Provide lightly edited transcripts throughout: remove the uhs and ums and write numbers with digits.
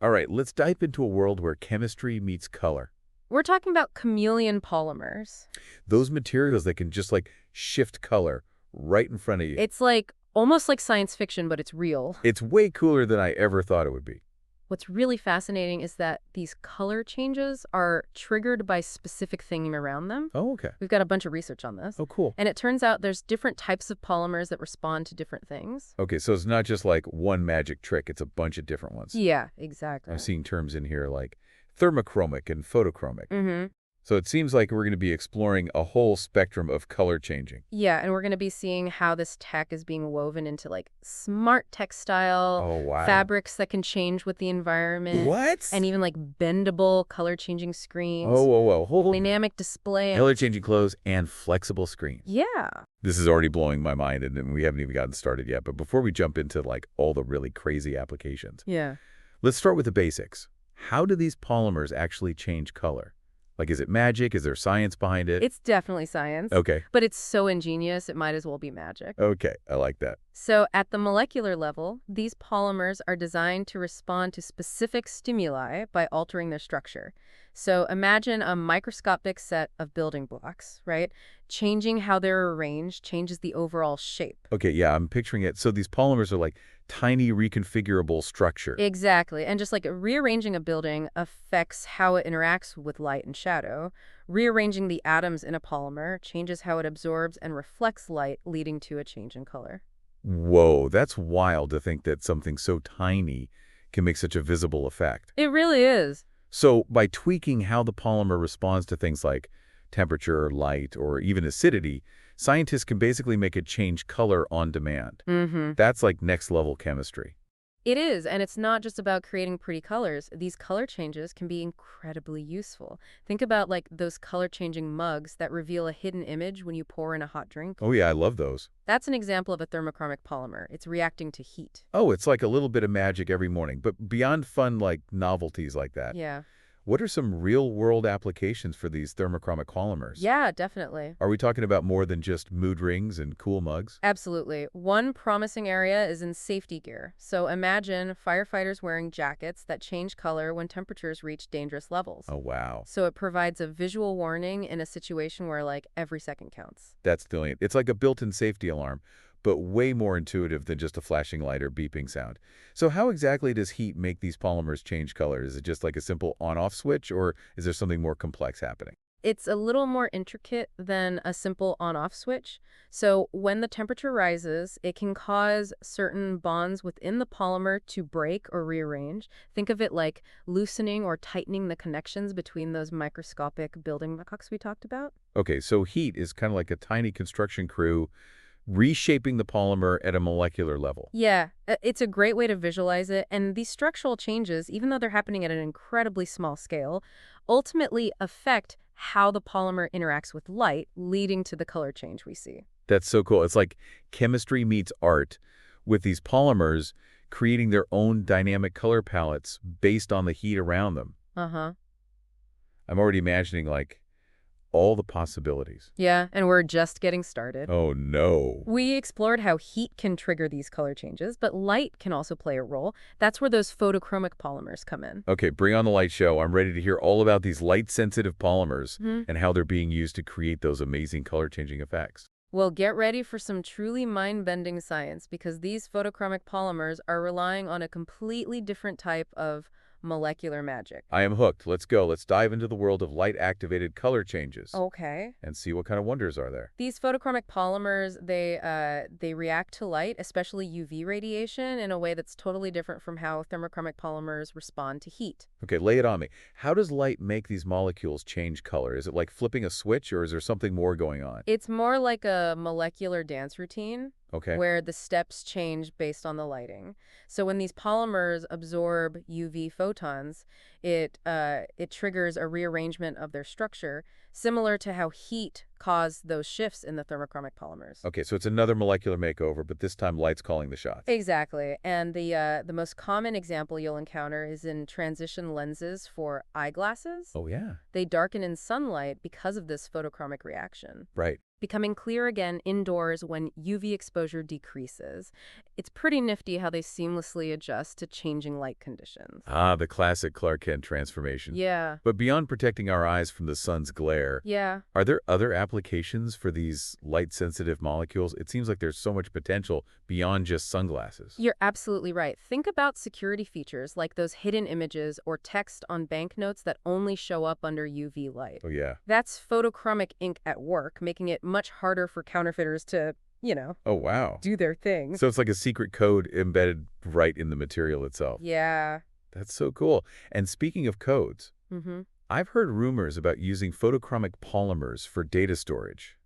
All right, let's dive into a world where chemistry meets color. We're talking about chameleon polymers. Those materials that can just like shift color right in front of you. It's like almost like science fiction, but it's real. It's way cooler than I ever thought it would be. What's really fascinating is that these color changes are triggered by specific thing around them. Oh, okay. We've got a bunch of research on this. Oh, cool. And it turns out there's different types of polymers that respond to different things. Okay, so it's not just like one magic trick, it's a bunch of different ones. Yeah, exactly. I'm seeing terms in here like thermochromic and photochromic. Mm-hmm. So it seems like we're going to be exploring a whole spectrum of color changing. Yeah, and we're going to be seeing how this tech is being woven into like smart textile, Oh, wow. fabrics that can change with the environment. What? And even like bendable color changing screens. Oh, whoa, whoa. Hold on. Dynamic display. Color changing clothes and flexible screens. Yeah. This is already blowing my mind, and we haven't even gotten started yet. But before we jump into like all the really crazy applications, Yeah. let's start with the basics. How do these polymers actually change color? Like, is it magic? Is there science behind it? It's definitely science. Okay. But it's so ingenious, it might as well be magic. Okay, I like that. So at the molecular level, these polymers are designed to respond to specific stimuli by altering their structure. So imagine a microscopic set of building blocks, right? Changing how they're arranged changes the overall shape. Okay, yeah, I'm picturing it. So these polymers are like tiny reconfigurable structure. Exactly. And just like rearranging a building affects how it interacts with light and shadow, rearranging the atoms in a polymer changes how it absorbs and reflects light, leading to a change in color. Whoa, that's wild to think that something so tiny can make such a visible effect. It really is. So by tweaking how the polymer responds to things like temperature, light, or even acidity, scientists can basically make it change color on demand. Mm-hmm. That's like next-level chemistry. It is, and it's not just about creating pretty colors. These color changes can be incredibly useful. Think about like those color-changing mugs that reveal a hidden image when you pour in a hot drink. Oh yeah, I love those. That's an example of a thermochromic polymer. It's reacting to heat. Oh, it's like a little bit of magic every morning. But beyond fun like novelties like that, Yeah. what are some real-world applications for these thermochromic polymers? Yeah, definitely. Are we talking about more than just mood rings and cool mugs? Absolutely. One promising area is in safety gear. So imagine firefighters wearing jackets that change color when temperatures reach dangerous levels. Oh, wow. So it provides a visual warning in a situation where like every second counts. That's brilliant. It's like a built-in safety alarm, but way more intuitive than just a flashing light or beeping sound. So how exactly does heat make these polymers change color? Is it just like a simple on-off switch, or is there something more complex happening? It's a little more intricate than a simple on-off switch. So when the temperature rises, it can cause certain bonds within the polymer to break or rearrange. Think of it like loosening or tightening the connections between those microscopic building blocks we talked about. Okay, so heat is kind of like a tiny construction crew reshaping the polymer at a molecular level. Yeah, it's a great way to visualize it. And these structural changes, even though they're happening at an incredibly small scale, ultimately affect how the polymer interacts with light, leading to the color change we see. That's so cool. It's like chemistry meets art with these polymers creating their own dynamic color palettes based on the heat around them. Uh-huh. I'm already imagining like all the possibilities. Yeah, and we're just getting started. Oh, no. We explored how heat can trigger these color changes, but light can also play a role. That's where those photochromic polymers come in. Okay, bring on the light show. I'm ready to hear all about these light-sensitive polymers Hmm. and how they're being used to create those amazing color-changing effects. Well, get ready for some truly mind-bending science because these photochromic polymers are relying on a completely different type of molecular magic. I am hooked. Let's go. Let's dive into the world of light-activated color changes Okay. and see what kind of wonders are there. These photochromic polymers, they react to light, especially UV radiation, in a way that's totally different from how thermochromic polymers respond to heat. Okay, lay it on me. How does light make these molecules change color? Is it like flipping a switch, or is there something more going on? It's more like a molecular dance routine Okay. where the steps change based on the lighting. So when these polymers absorb UV photons, it triggers a rearrangement of their structure, similar to how heat caused those shifts in the thermochromic polymers. Okay, so it's another molecular makeover, but this time light's calling the shots. Exactly. And the most common example you'll encounter is in transition lenses for eyeglasses. Oh, yeah. They darken in sunlight because of this photochromic reaction, Right. becoming clear again indoors when UV exposure decreases. It's pretty nifty how they seamlessly adjust to changing light conditions. Ah, the classic Clark Kent transformation. Yeah. But beyond protecting our eyes from the sun's glare, Yeah. are there other applications for these light-sensitive molecules? It seems like there's so much potential beyond just sunglasses. You're absolutely right. Think about security features like those hidden images or text on banknotes that only show up under UV light. Oh, yeah. That's photochromic ink at work, making it much harder for counterfeiters to, Oh, wow. do their thing. So it's like a secret code embedded right in the material itself. Yeah. That's so cool. And speaking of codes, Mm-hmm. I've heard rumors about using photochromic polymers for data storage.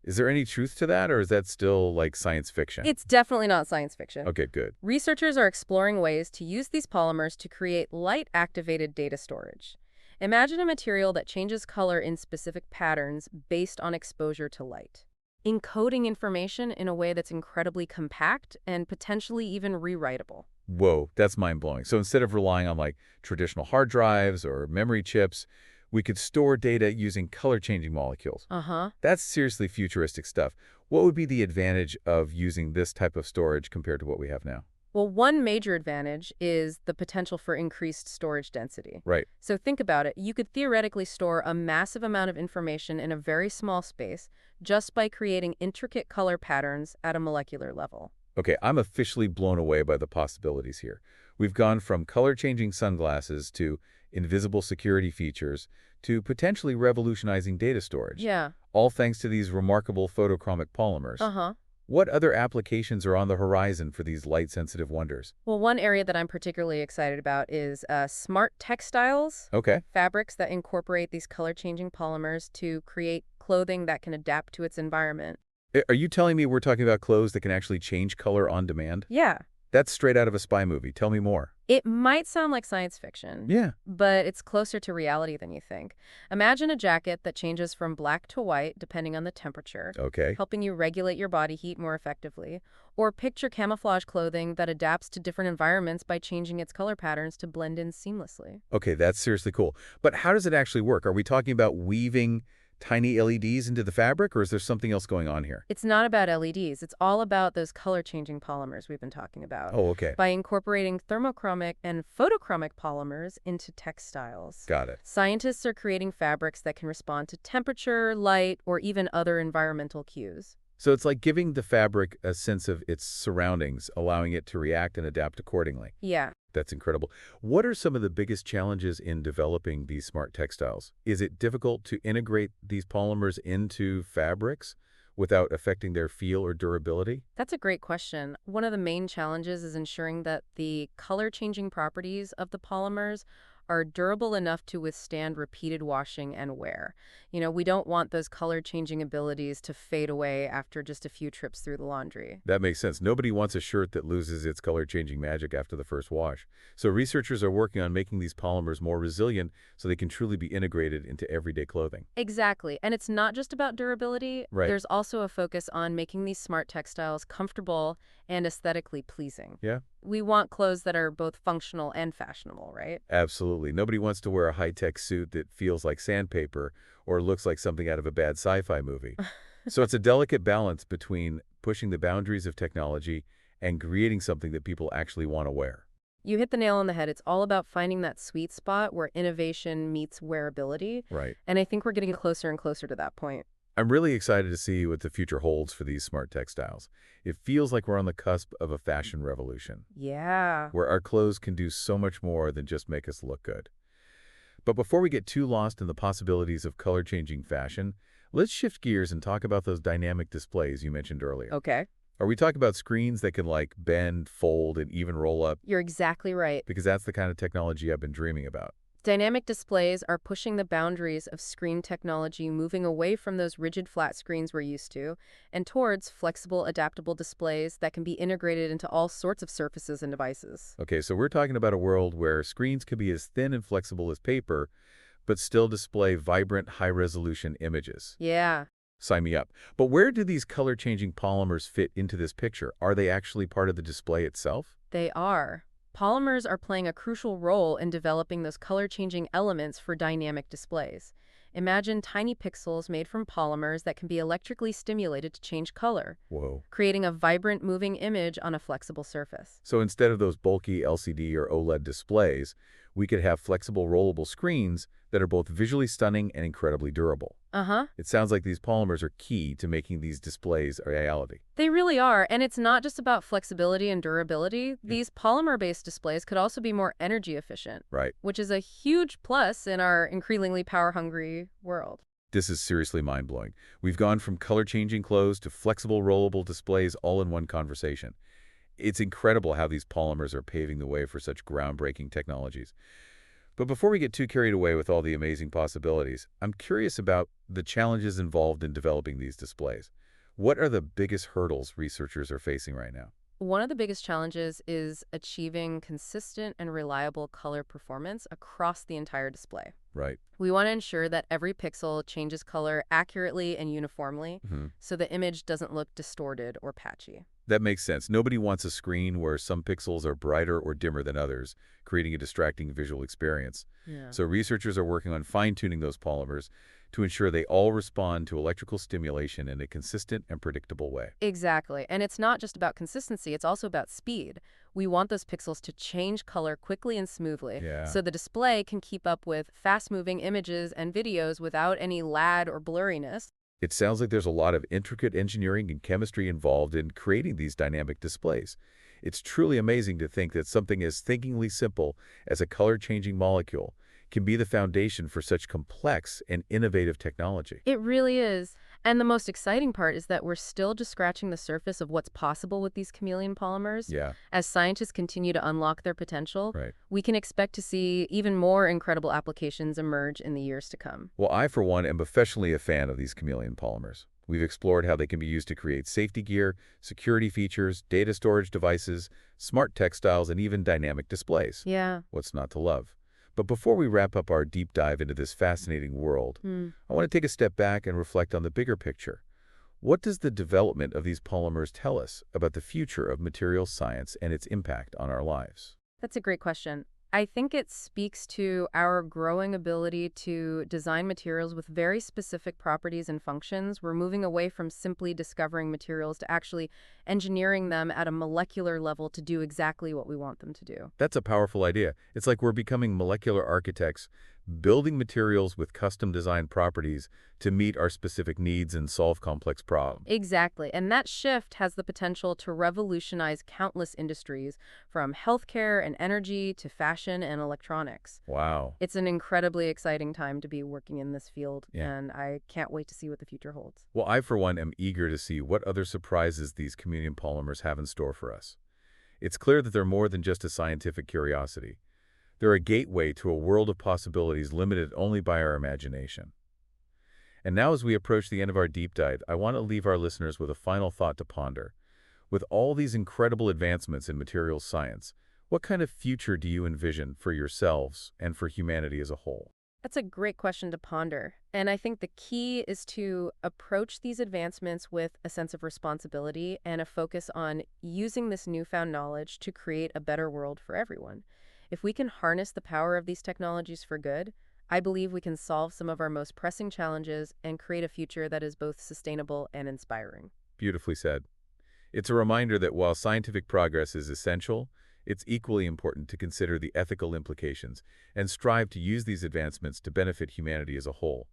Is there any truth to that, or is that still like science fiction? It's definitely not science fiction. Okay, good. Researchers are exploring ways to use these polymers to create light-activated data storage. Imagine a material that changes color in specific patterns based on exposure to light, encoding information in a way that's incredibly compact and potentially even rewritable. Whoa, that's mind-blowing. So instead of relying on like traditional hard drives or memory chips, we could store data using color-changing molecules. Uh-huh. That's seriously futuristic stuff. What would be the advantage of using this type of storage compared to what we have now? Well, one major advantage is the potential for increased storage density. Right. So think about it. You could theoretically store a massive amount of information in a very small space just by creating intricate color patterns at a molecular level. Okay, I'm officially blown away by the possibilities here. We've gone from color-changing sunglasses to invisible security features to potentially revolutionizing data storage, Yeah. all thanks to these remarkable photochromic polymers. Uh-huh. What other applications are on the horizon for these light-sensitive wonders? Well, one area that I'm particularly excited about is smart textiles, Okay. fabrics that incorporate these color-changing polymers to create clothing that can adapt to its environment. Are you telling me we're talking about clothes that can actually change color on demand? Yeah. That's straight out of a spy movie. Tell me more. It might sound like science fiction, Yeah. but it's closer to reality than you think. Imagine a jacket that changes from black to white depending on the temperature, Okay. helping you regulate your body heat more effectively. Or picture camouflage clothing that adapts to different environments by changing its color patterns to blend in seamlessly. Okay, that's seriously cool. But how does it actually work? Are we talking about weaving tiny LEDs into the fabric, or is there something else going on here? It's not about LEDs. It's all about those color-changing polymers we've been talking about. Oh, okay. By incorporating thermochromic and photochromic polymers into textiles. Got it. Scientists are creating fabrics that can respond to temperature, light, or even other environmental cues. So it's like giving the fabric a sense of its surroundings, allowing it to react and adapt accordingly. Yeah. That's incredible. What are some of the biggest challenges in developing these smart textiles? Is it difficult to integrate these polymers into fabrics without affecting their feel or durability? That's a great question. One of the main challenges is ensuring that the color-changing properties of the polymers are durable enough to withstand repeated washing and wear. We don't want those color-changing abilities to fade away after just a few trips through the laundry. That makes sense. Nobody wants a shirt that loses its color-changing magic after the first wash. So researchers are working on making these polymers more resilient so they can truly be integrated into everyday clothing. Exactly. And it's not just about durability. Right. There's also a focus on making these smart textiles comfortable and aesthetically pleasing. Yeah? We want clothes that are both functional and fashionable, right? Absolutely. Nobody wants to wear a high-tech suit that feels like sandpaper or looks like something out of a bad sci-fi movie. So it's a delicate balance between pushing the boundaries of technology and creating something that people actually want to wear. You hit the nail on the head. It's all about finding that sweet spot where innovation meets wearability. Right. And I think we're getting closer and closer to that point. I'm really excited to see what the future holds for these smart textiles. It feels like we're on the cusp of a fashion revolution, Yeah. where our clothes can do so much more than just make us look good. But before we get too lost in the possibilities of color-changing fashion, let's shift gears and talk about those dynamic displays you mentioned earlier. Okay. Are we talking about screens that can like bend, fold, and even roll up? You're exactly right. Because that's the kind of technology I've been dreaming about. Dynamic displays are pushing the boundaries of screen technology, moving away from those rigid flat screens we're used to, and towards flexible, adaptable displays that can be integrated into all sorts of surfaces and devices. Okay, so we're talking about a world where screens can be as thin and flexible as paper, but still display vibrant, high-resolution images. Yeah. Sign me up. But where do these color-changing polymers fit into this picture? Are they actually part of the display itself? They are. Polymers are playing a crucial role in developing those color-changing elements for dynamic displays. Imagine tiny pixels made from polymers that can be electrically stimulated to change color, Whoa. creating a vibrant moving image on a flexible surface. So instead of those bulky LCD or OLED displays, we could have flexible rollable screens that are both visually stunning and incredibly durable. Uh-huh. It sounds like these polymers are key to making these displays a reality. They really are, and it's not just about flexibility and durability. Yeah. These polymer-based displays could also be more energy efficient, Right. which is a huge plus in our increasingly power-hungry world. This is seriously mind-blowing. We've gone from color-changing clothes to flexible rollable displays all in one conversation. It's incredible how these polymers are paving the way for such groundbreaking technologies. But before we get too carried away with all the amazing possibilities, I'm curious about the challenges involved in developing these displays. What are the biggest hurdles researchers are facing right now? One of the biggest challenges is achieving consistent and reliable color performance across the entire display. Right. We want to ensure that every pixel changes color accurately and uniformly, so the image doesn't look distorted or patchy. That makes sense. Nobody wants a screen where some pixels are brighter or dimmer than others, creating a distracting visual experience. Yeah. So researchers are working on fine-tuning those polymers to ensure they all respond to electrical stimulation in a consistent and predictable way. Exactly. And it's not just about consistency, it's also about speed. We want those pixels to change color quickly and smoothly, Yeah. so the display can keep up with fast-moving images and videos without any lag or blurriness. It sounds like there's a lot of intricate engineering and chemistry involved in creating these dynamic displays. It's truly amazing to think that something as thinkingly simple as a color-changing molecule can be the foundation for such complex and innovative technology. It really is. And the most exciting part is that we're still just scratching the surface of what's possible with these chameleon polymers. Yeah, As scientists continue to unlock their potential, right. we can expect to see even more incredible applications emerge in the years to come. Well, I, for one, am professionally a fan of these chameleon polymers. We've explored how they can be used to create safety gear, security features, data storage devices, smart textiles, and even dynamic displays. Yeah. What's not to love? But before we wrap up our deep dive into this fascinating world, I want to take a step back and reflect on the bigger picture. What does the development of these polymers tell us about the future of materials science and its impact on our lives? That's a great question. I think it speaks to our growing ability to design materials with very specific properties and functions. We're moving away from simply discovering materials to actually engineering them at a molecular level to do exactly what we want them to do. That's a powerful idea. It's like we're becoming molecular architects, building materials with custom designed properties to meet our specific needs and solve complex problems. Exactly. And that shift has the potential to revolutionize countless industries, from healthcare and energy to fashion and electronics. Wow. It's an incredibly exciting time to be working in this field, Yeah. and I can't wait to see what the future holds. Well, I, for one, am eager to see what other surprises these chameleon polymers have in store for us. It's clear that they're more than just a scientific curiosity. They're a gateway to a world of possibilities limited only by our imagination. And now, as we approach the end of our deep dive, I want to leave our listeners with a final thought to ponder. With all these incredible advancements in materials science, what kind of future do you envision for yourselves and for humanity as a whole? That's a great question to ponder. And I think the key is to approach these advancements with a sense of responsibility and a focus on using this newfound knowledge to create a better world for everyone. If we can harness the power of these technologies for good, I believe we can solve some of our most pressing challenges and create a future that is both sustainable and inspiring. Beautifully said. It's a reminder that while scientific progress is essential, it's equally important to consider the ethical implications and strive to use these advancements to benefit humanity as a whole.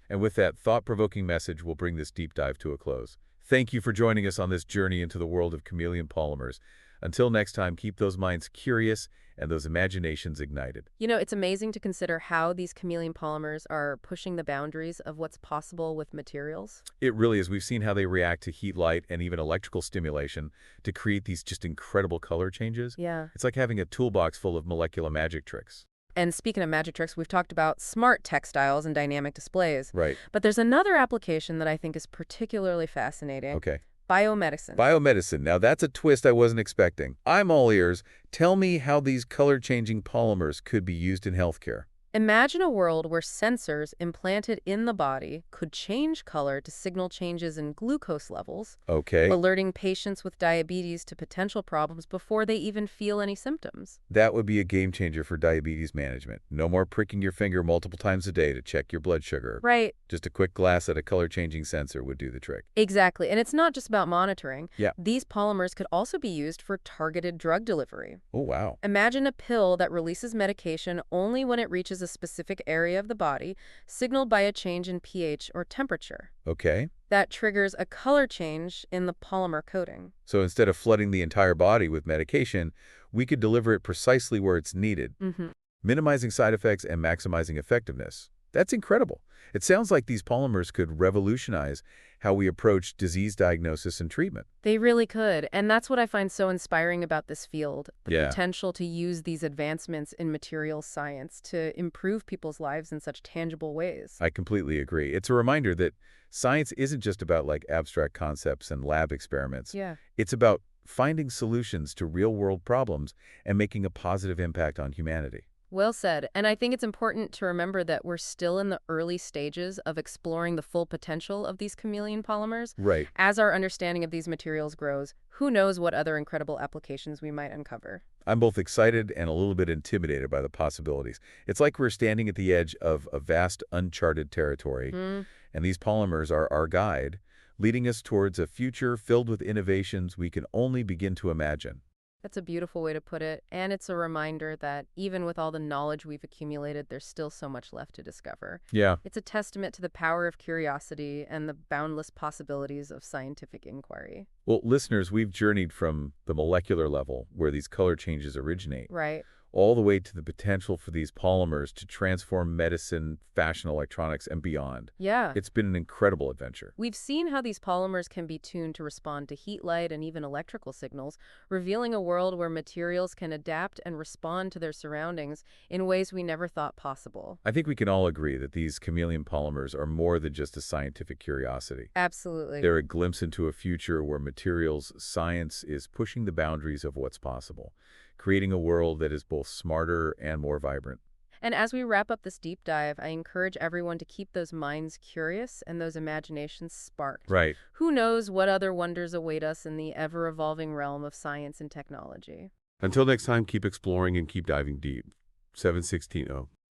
And with that thought-provoking message, we'll bring this deep dive to a close. Thank you for joining us on this journey into the world of chameleon polymers. Until next time, keep those minds curious and those imaginations ignited. You know, it's amazing to consider how these chameleon polymers are pushing the boundaries of what's possible with materials. It really is. We've seen how they react to heat, light, and even electrical stimulation to create these just incredible color changes. Yeah. It's like having a toolbox full of molecular magic tricks. And speaking of magic tricks, we've talked about smart textiles and dynamic displays. Right. But there's another application that I think is particularly fascinating. Okay. Biomedicine. Biomedicine. Now that's a twist I wasn't expecting. I'm all ears. Tell me how these color-changing polymers could be used in healthcare. Imagine a world where sensors implanted in the body could change color to signal changes in glucose levels, Okay. alerting patients with diabetes to potential problems before they even feel any symptoms. That would be a game changer for diabetes management. No more pricking your finger multiple times a day to check your blood sugar. Right. Just a quick glass at a color-changing sensor would do the trick. Exactly. And it's not just about monitoring. Yeah. These polymers could also be used for targeted drug delivery. Oh, wow. Imagine a pill that releases medication only when it reaches a specific area of the body, signaled by a change in pH or temperature. Okay. That triggers a color change in the polymer coating. So instead of flooding the entire body with medication, we could deliver it precisely where it's needed, Hmm. minimizing side effects and maximizing effectiveness. That's incredible. It sounds like these polymers could revolutionize how we approach disease diagnosis and treatment. They really could, and that's what I find so inspiring about this field, the Yeah, potential to use these advancements in materials science to improve people's lives in such tangible ways. I completely agree. It's a reminder that science isn't just about like abstract concepts and lab experiments. Yeah. It's about finding solutions to real-world problems and making a positive impact on humanity. Well said. And I think it's important to remember that we're still in the early stages of exploring the full potential of these chameleon polymers. Right. As our understanding of these materials grows, who knows what other incredible applications we might uncover. I'm both excited and a little bit intimidated by the possibilities. It's like we're standing at the edge of a vast, uncharted territory, Hmm. and these polymers are our guide, leading us towards a future filled with innovations we can only begin to imagine. That's a beautiful way to put it. And it's a reminder that even with all the knowledge we've accumulated, there's still so much left to discover. Yeah. It's a testament to the power of curiosity and the boundless possibilities of scientific inquiry. Well, listeners, we've journeyed from the molecular level, where these color changes originate, Right. all the way to the potential for these polymers to transform medicine, fashion, electronics, and beyond. Yeah. It's been an incredible adventure. We've seen how these polymers can be tuned to respond to heat, light, and even electrical signals, revealing a world where materials can adapt and respond to their surroundings in ways we never thought possible. I think we can all agree that these chameleon polymers are more than just a scientific curiosity. Absolutely. They're a glimpse into a future where materials science is pushing the boundaries of what's possible, creating a world that is both smarter and more vibrant. And as we wrap up this deep dive, I encourage everyone to keep those minds curious and those imaginations sparked. Right. Who knows what other wonders await us in the ever-evolving realm of science and technology? Until next time, keep exploring and keep diving deep. 7160.